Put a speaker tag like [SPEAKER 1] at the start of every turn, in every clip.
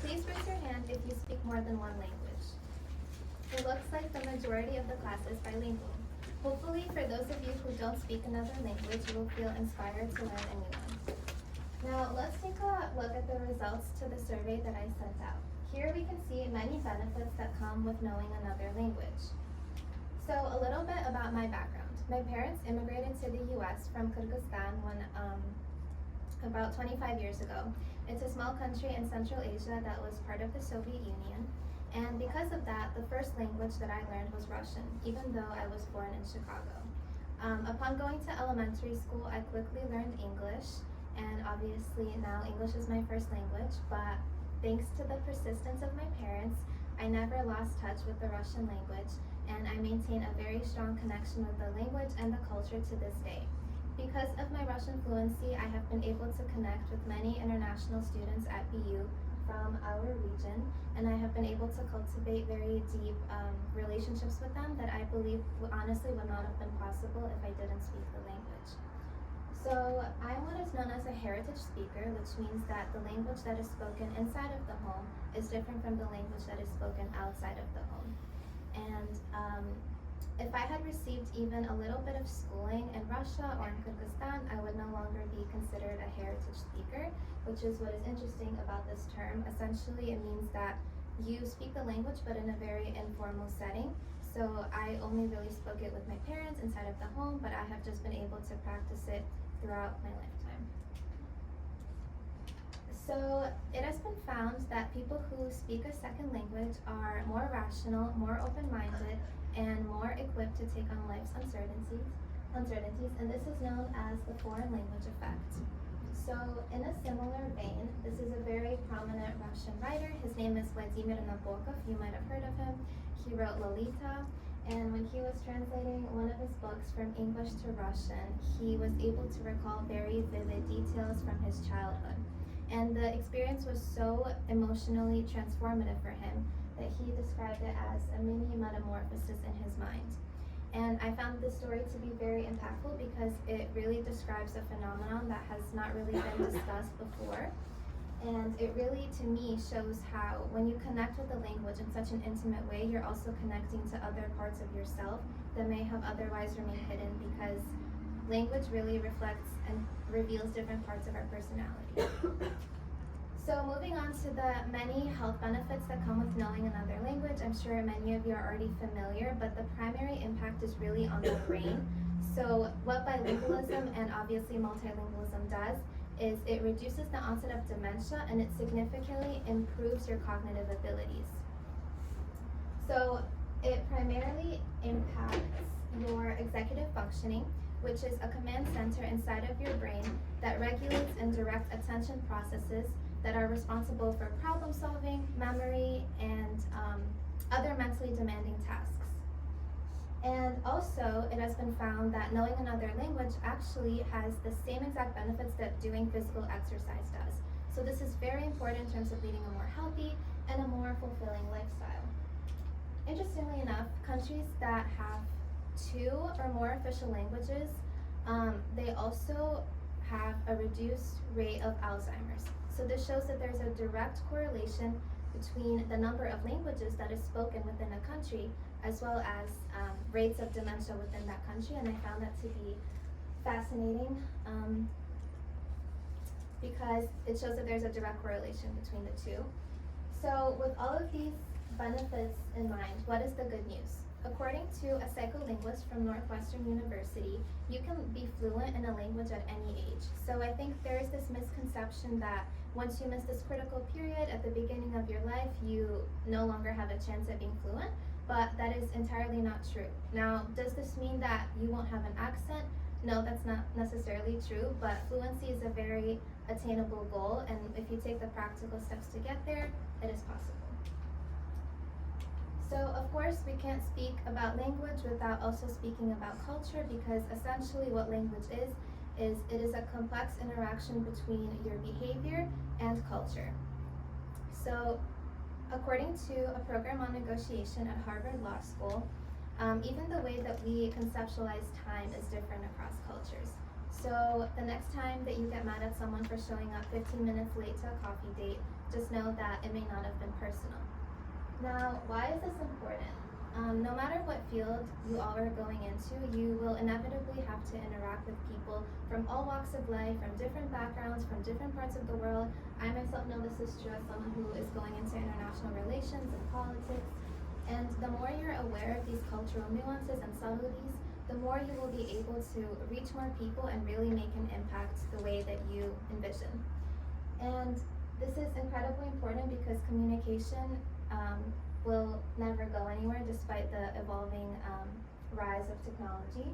[SPEAKER 1] Please raise your hand if you speak more than one language. It looks like the majority of the class is bilingual. Hopefully, for those of you who don't speak another language, you will feel inspired to learn a new one. Now, let's take a look at the results to the survey that I sent out. Here we can see many benefits that come with knowing another language. So, a little bit about my background. My parents immigrated to the US from Kyrgyzstan about 25 years ago. It's a small country in Central Asia that was part of the Soviet Union. And because of that, the first language that I learned was Russian, even though I was born in Chicago. Upon going to elementary school, I quickly learned English, and obviously now English is my first language, but thanks to the persistence of my parents, I never lost touch with the Russian language, and I maintain a very strong connection with the language and the culture to this day. Because of my Russian fluency, I have been able to connect with many international students at BU from our region, and I have been able to cultivate very deep relationships with them that I believe honestly would not have been possible if I didn't speak the language. So I'm what is known as a heritage speaker, which means that the language that is spoken inside of the home is different from the language that is spoken outside of the home. And if I had received even a little bit of schooling in Russia or in Kyrgyzstan, I would no longer be considered a heritage speaker, which is what is interesting about this term. Essentially, it means that you speak the language but in a very informal setting. So I only really spoke it with my parents inside of the home, but I have just been able to practice it throughout my lifetime. So it has been found that people who speak a second language are more rational, more open-minded, and more equipped to take on life's uncertainties, and this is known as the foreign language effect. So in a similar vein, this is a very prominent Russian writer. His name is Vladimir Nabokov. You might have heard of him. He wrote Lolita, and when he was translating one of his books from English to Russian, he was able to recall very vivid details from his childhood. And the experience was so emotionally transformative for him that he described it as a mini metamorphosis in his mind. And I found this story to be very impactful because it really describes a phenomenon that has not really been discussed before. And it really, to me, shows how when you connect with the language in such an intimate way, you're also connecting to other parts of yourself that may have otherwise remained hidden, because language really reflects and reveals different parts of our personality. So moving on to the many health benefits that come with knowing another language, I'm sure many of you are already familiar, but the primary impact is really on the brain. So what bilingualism and obviously multilingualism does is it reduces the onset of dementia, and it significantly improves your cognitive abilities. So it primarily impacts your executive functioning, which is a command center inside of your brain that regulates and directs attention processes that are responsible for problem solving, memory, and other mentally demanding tasks. And also, it has been found that knowing another language actually has the same exact benefits that doing physical exercise does. So this is very important in terms of leading a more healthy and a more fulfilling lifestyle. Interestingly enough, countries that have 2 or more official languages, they also have a reduced rate of Alzheimer's. So this shows that there's a direct correlation between the number of languages that is spoken within a country as well as rates of dementia within that country, and I found that to be fascinating because it shows that there's a direct correlation between the two. So with all of these benefits in mind, what is the good news? According to a psycholinguist from Northwestern University, you can be fluent in a language at any age. So I think there is this misconception that once you miss this critical period at the beginning of your life, you no longer have a chance at being fluent, but that is entirely not true. Now, does this mean that you won't have an accent? No, that's not necessarily true, but fluency is a very attainable goal, and if you take the practical steps to get there, it is possible. So of course we can't speak about language without also speaking about culture, because essentially what language is it is a complex interaction between your behavior and culture. So according to a program on negotiation at Harvard Law School, even the way that we conceptualize time is different across cultures. So the next time that you get mad at someone for showing up 15 minutes late to a coffee date, just know that it may not have been personal. Now, why is this important? No matter what field you all are going into, you will inevitably have to interact with people from all walks of life, from different backgrounds, from different parts of the world. I myself know this is true as someone who is going into international relations and politics. And the more you're aware of these cultural nuances and subtleties, the more you will be able to reach more people and really make an impact the way that you envision. And this is incredibly important because communication will never go anywhere despite the evolving rise of technology.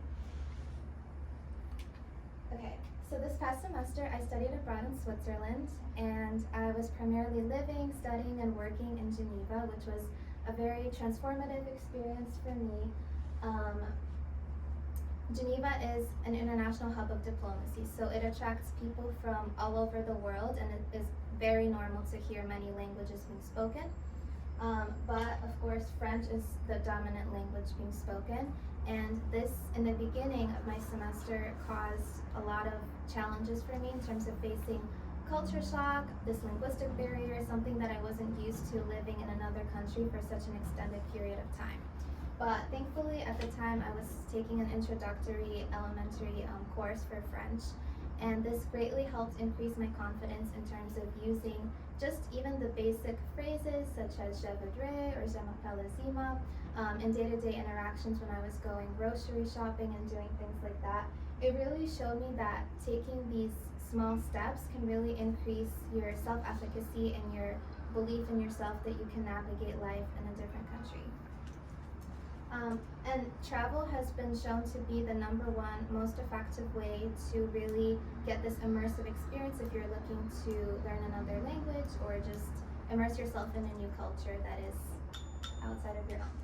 [SPEAKER 1] Okay, so this past semester I studied abroad in Switzerland, and I was primarily living, studying, and working in Geneva, which was a very transformative experience for me. Geneva is an international hub of diplomacy, so it attracts people from all over the world, and it is very normal to hear many languages being spoken. But of course, French is the dominant language being spoken, and this, in the beginning of my semester, caused a lot of challenges for me in terms of facing culture shock, this linguistic barrier, something that I wasn't used to living in another country for such an extended period of time. But thankfully, at the time, I was taking an introductory elementary course for French, and this greatly helped increase my confidence in terms of using just even the basic phrases such as je voudrais or je m'appelle Azima in day-to-day interactions when I was going grocery shopping and doing things like that. It really showed me that taking these small steps can really increase your self-efficacy and your belief in yourself that you can navigate life in a different country. And travel has been shown to be the #1 most effective way to really get this immersive experience if you're looking to learn another language or just immerse yourself in a new culture that is outside of your own.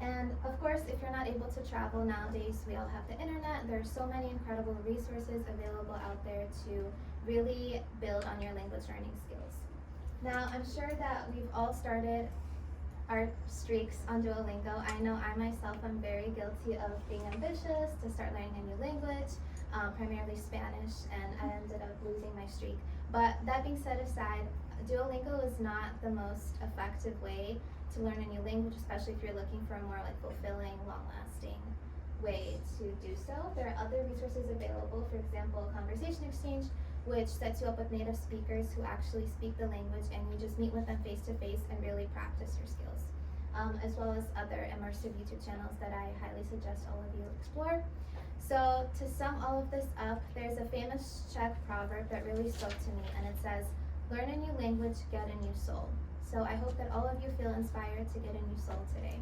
[SPEAKER 1] And of course, if you're not able to travel nowadays, we all have the internet. There are so many incredible resources available out there to really build on your language learning skills. Now, I'm sure that we've all started our streaks on Duolingo. I know I myself am very guilty of being ambitious to start learning a new language, primarily Spanish, and I ended up losing my streak. But that being set aside, Duolingo is not the most effective way to learn a new language, especially if you're looking for a more fulfilling, long-lasting way to do so. There are other resources available, for example, Conversation Exchange, which sets you up with native speakers who actually speak the language, and you just meet with them face-to-face and really practice your skills, as well as other immersive YouTube channels that I highly suggest all of you explore. So to sum all of this up, there's a famous Czech proverb that really spoke to me, and it says, "Learn a new language, get a new soul." So I hope that all of you feel inspired to get a new soul today.